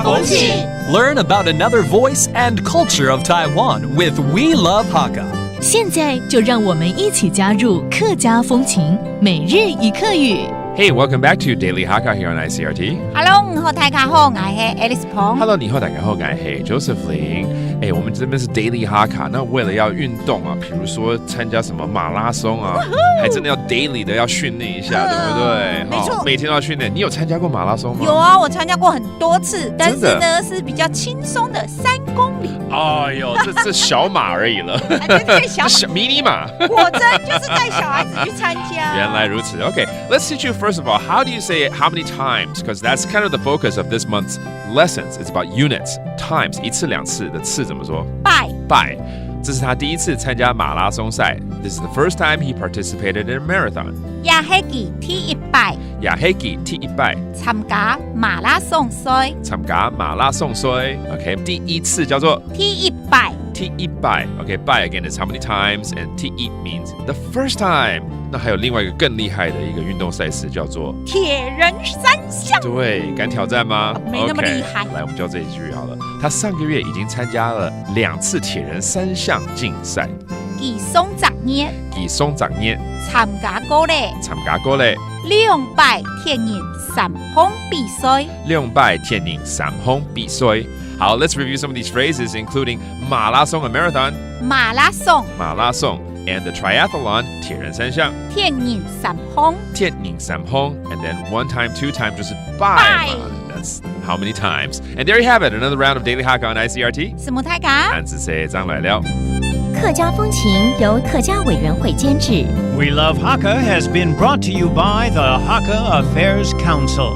风气 Learn about another voice and culture of Taiwan with We Love Hakka. 现在就让我们一起加入客家风情每日一课语。Hey, welcome back to Daily Hakka here on ICRT. Hello， 你好，大家好，我是 Alice Pong。Hello， 你好，大家好，我是 Joseph 林。我们这边是 Daily Hakka， 那为了要运动啊，比如说参加什么马拉松啊，还真的要 daily 的要训练一下，对不对？没错，每天都要训练。你有参加过马拉松吗？有啊，我参加过很多次，但是呢是比较轻松的3公里。哎呦，这小马而已了，对，小迷你马。果真就是带小孩子去参加。原来如此。Okay, let's teach you first of all, how do you say how many times? Because that's kind of the focus of this month's lessons. It's about units, times. 一次两次的次怎么说？拜。这是他第一次参加马拉松赛。This is the first time he participated in a marathon. 亚黑基第100。亞希基第100。參加馬拉松賽。參加馬拉松賽。Okay, 第一次叫做第100。第100。Okay, 拜 again is how many times, and 第一 means the first time. 那还有另外一个更厉害的一个运动赛事叫做铁人3项。对，敢挑战吗？没那么厉害。来，我们教这一句好了。他上个月已经参加了2次铁人3项竞赛。佢松10年。佢松10年。參加過咧。參加過咧。200鐵人3項比賽。200鐵人3項比賽。好 ，Let's review some of these phrases, including 馬拉松 a marathon. 馬拉松。馬拉松。And the triathlon, 鐵人3項。鐵人3項。鐵人3項。And then 1 time, 2 time 就是拜嘛。That's how many times. And there you have it, another round of Daily Hakka on ICRT. 什麼大家？漢字寫張來了。客家風情由客家委員會監製。 We Love Hakka has been brought to you by the Hakka Affairs Council.